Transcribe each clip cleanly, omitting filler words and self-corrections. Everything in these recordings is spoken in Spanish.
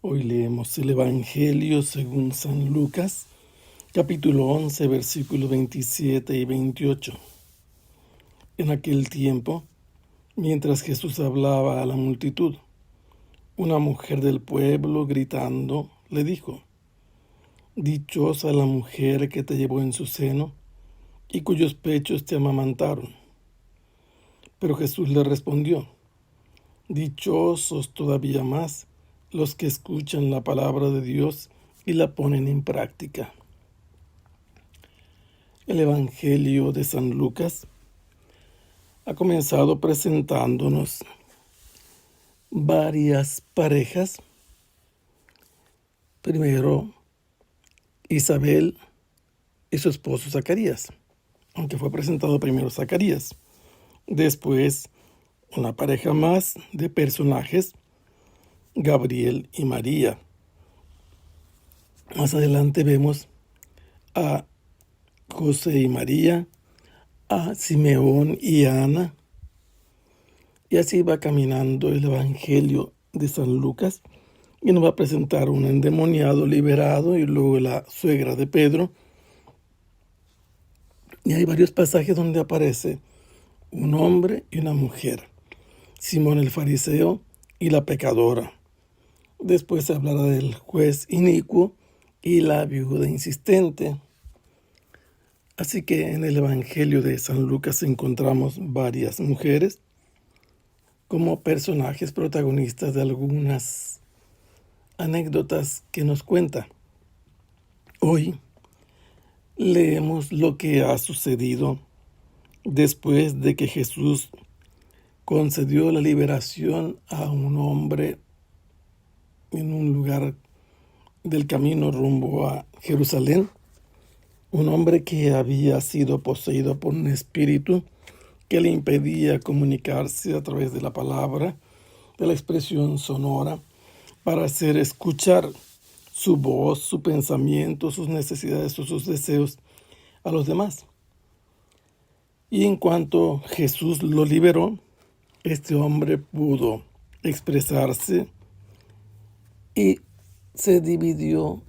Hoy leemos el Evangelio según San Lucas, capítulo 11, versículos 27 y 28. En aquel tiempo, mientras Jesús hablaba a la multitud, una mujer del pueblo, gritando, le dijo: «Dichosa la mujer que te llevó en su seno y cuyos pechos te amamantaron». Pero Jesús le respondió: «Dichosos todavía más los que escuchan la palabra de Dios y la ponen en práctica». El Evangelio de San Lucas ha comenzado presentándonos varias parejas. Primero, Isabel y su esposo Zacarías, aunque fue presentado primero Zacarías. Después, una pareja más de personajes, Gabriel y María. Más adelante vemos a José y María, a Simeón y a Ana. Y así va caminando el Evangelio de San Lucas, y nos va a presentar un endemoniado liberado y luego la suegra de Pedro. Y hay varios pasajes donde aparece un hombre y una mujer, Simón el fariseo y la pecadora. Después se hablará del juez inicuo y la viuda insistente. Así que en el Evangelio de San Lucas encontramos varias mujeres como personajes protagonistas de algunas anécdotas que nos cuenta. Hoy leemos lo que ha sucedido después de que Jesús concedió la liberación a un hombre en un lugar del camino rumbo a Jerusalén, un hombre que había sido poseído por un espíritu que le impedía comunicarse a través de la palabra, de la expresión sonora, para hacer escuchar su voz, su pensamiento, sus necesidades o sus deseos a los demás. Y en cuanto Jesús lo liberó, este hombre pudo expresarse y se dividió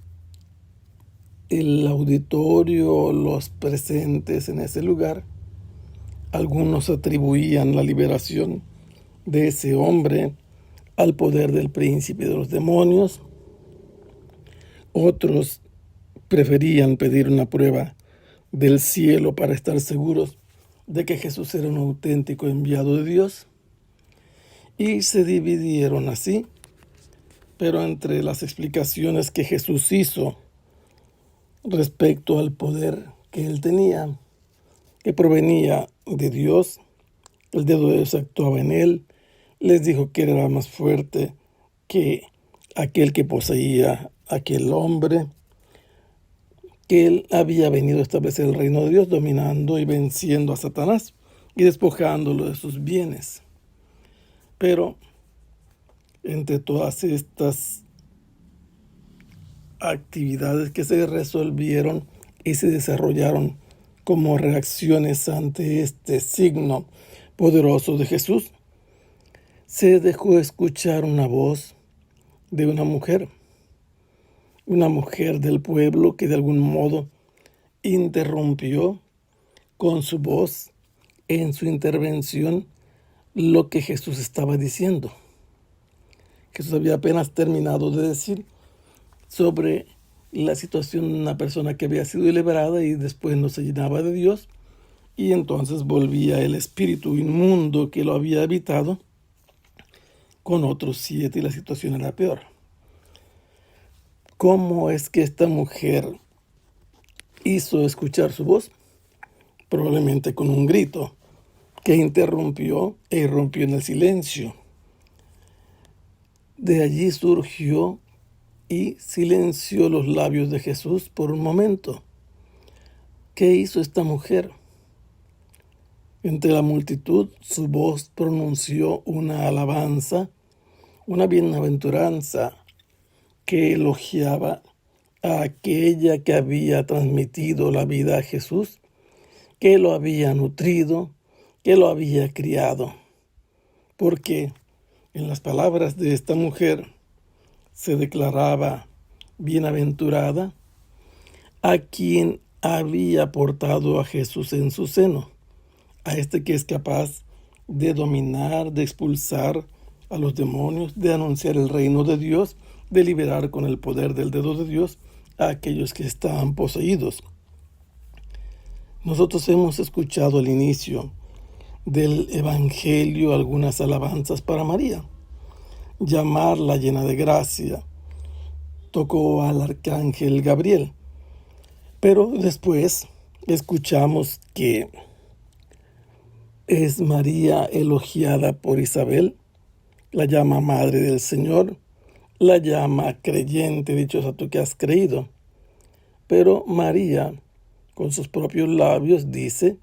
el auditorio, los presentes en ese lugar. Algunos atribuían la liberación de ese hombre al poder del príncipe de los demonios. Otros preferían pedir una prueba del cielo para estar seguros de que Jesús era un auténtico enviado de Dios. Y se dividieron así, pero entre las explicaciones que Jesús hizo respecto al poder que él tenía, que provenía de Dios, el dedo de Dios actuaba en él, les dijo que era más fuerte que aquel que poseía aquel hombre, que él había venido a establecer el reino de Dios, dominando y venciendo a Satanás y despojándolo de sus bienes. Pero entre todas estas actividades que se resolvieron y se desarrollaron como reacciones ante este signo poderoso de Jesús, se dejó escuchar una voz de una mujer del pueblo que de algún modo interrumpió con su voz en su intervención lo que Jesús estaba diciendo. Jesús había apenas terminado de decir sobre la situación de una persona que había sido liberada y después no se llenaba de Dios, y entonces volvía el espíritu inmundo que lo había habitado con otros 7 y la situación era peor. ¿Cómo es que esta mujer hizo escuchar su voz? Probablemente con un grito que interrumpió e irrumpió en el silencio. De allí surgió y silenció los labios de Jesús por un momento. ¿Qué hizo esta mujer? Entre la multitud su voz pronunció una alabanza, una bienaventuranza que elogiaba a aquella que había transmitido la vida a Jesús, que lo había nutrido, que lo había criado. Porque en las palabras de esta mujer se declaraba bienaventurada a quien había portado a Jesús en su seno, a este que es capaz de dominar, de expulsar a los demonios, de anunciar el reino de Dios, de liberar con el poder del dedo de Dios a aquellos que estaban poseídos. Nosotros hemos escuchado al inicio del Evangelio algunas alabanzas para María. Llamarla llena de gracia tocó al arcángel Gabriel, pero después escuchamos que es María elogiada por Isabel, la llama Madre del Señor, la llama creyente, dichosa tú que has creído. Pero María, con sus propios labios, dice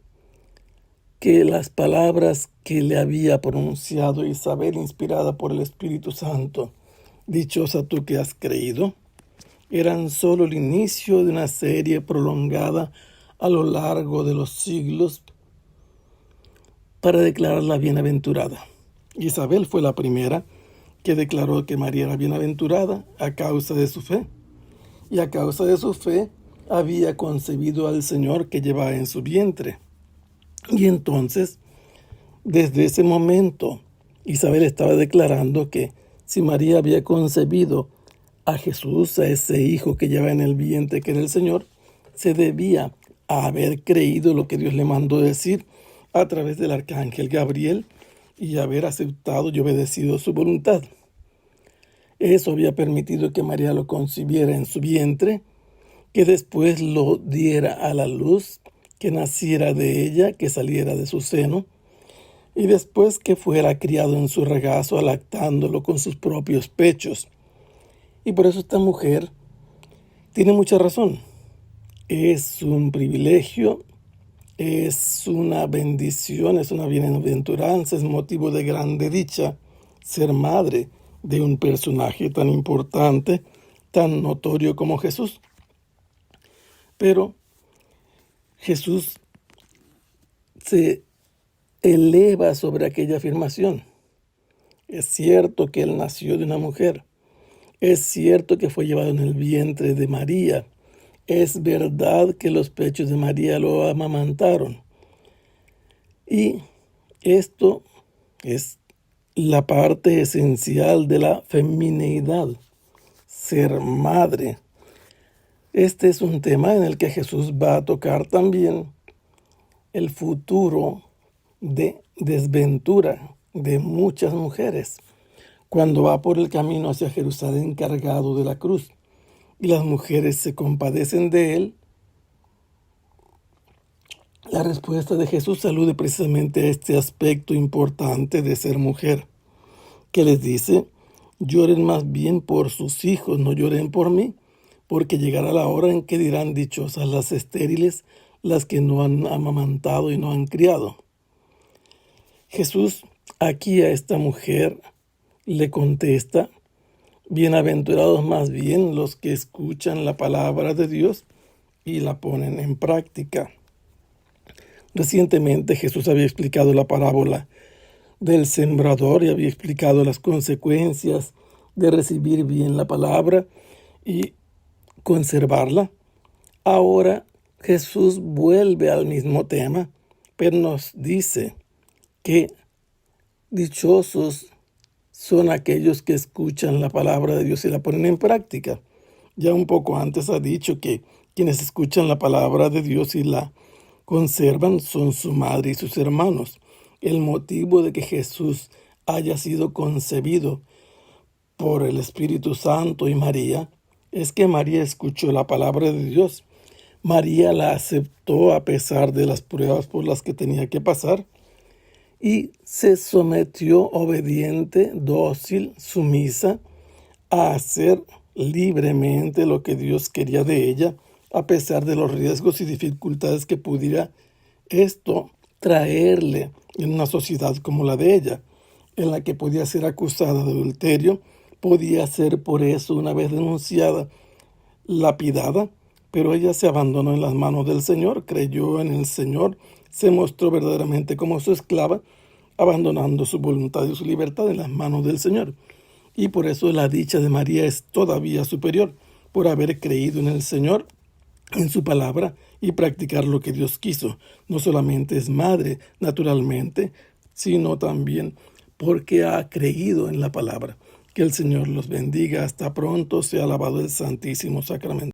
que las palabras que le había pronunciado Isabel, inspirada por el Espíritu Santo, dichosa tú que has creído, eran solo el inicio de una serie prolongada a lo largo de los siglos para declararla bienaventurada. Isabel fue la primera que declaró que María era bienaventurada a causa de su fe, y a causa de su fe había concebido al Señor que llevaba en su vientre. Y entonces, desde ese momento, Isabel estaba declarando que si María había concebido a Jesús, a ese hijo que lleva en el vientre que era el Señor, se debía a haber creído lo que Dios le mandó decir a través del arcángel Gabriel y haber aceptado y obedecido su voluntad. Eso había permitido que María lo concibiera en su vientre, que después lo diera a la luz, que naciera de ella, que saliera de su seno, y después que fuera criado en su regazo, lactándolo con sus propios pechos. Y por eso esta mujer tiene mucha razón. Es un privilegio, es una bendición, es una bienaventuranza, es motivo de grande dicha ser madre de un personaje tan importante, tan notorio como Jesús. Pero Jesús se eleva sobre aquella afirmación. Es cierto que él nació de una mujer. Es cierto que fue llevado en el vientre de María. Es verdad que los pechos de María lo amamantaron. Y esto es la parte esencial de la femineidad, ser madre. Este es un tema en el que Jesús va a tocar también el futuro de desventura de muchas mujeres cuando va por el camino hacia Jerusalén cargado de la cruz y las mujeres se compadecen de él. La respuesta de Jesús alude precisamente a este aspecto importante de ser mujer, que les dice: lloren más bien por sus hijos, no lloren por mí, porque llegará la hora en que dirán dichosas las estériles, las que no han amamantado y no han criado. Jesús aquí a esta mujer le contesta: bienaventurados más bien los que escuchan la palabra de Dios y la ponen en práctica. Recientemente Jesús había explicado la parábola del sembrador y había explicado las consecuencias de recibir bien la palabra y conservarla. Ahora Jesús vuelve al mismo tema, pero nos dice que dichosos son aquellos que escuchan la palabra de Dios y la ponen en práctica. Ya un poco antes ha dicho que quienes escuchan la palabra de Dios y la conservan son su madre y sus hermanos. El motivo de que Jesús haya sido concebido por el Espíritu Santo y María es que María escuchó la palabra de Dios. María la aceptó a pesar de las pruebas por las que tenía que pasar y se sometió obediente, dócil, sumisa a hacer libremente lo que Dios quería de ella, a pesar de los riesgos y dificultades que pudiera esto traerle en una sociedad como la de ella, en la que podía ser acusada de adulterio, podía ser por eso, una vez denunciada, lapidada, pero ella se abandonó en las manos del Señor, creyó en el Señor, se mostró verdaderamente como su esclava, abandonando su voluntad y su libertad en las manos del Señor. Y por eso la dicha de María es todavía superior, por haber creído en el Señor, en su palabra y practicar lo que Dios quiso. No solamente es madre naturalmente, sino también porque ha creído en la palabra. Que el Señor los bendiga. Hasta pronto. Sea alabado el Santísimo Sacramento.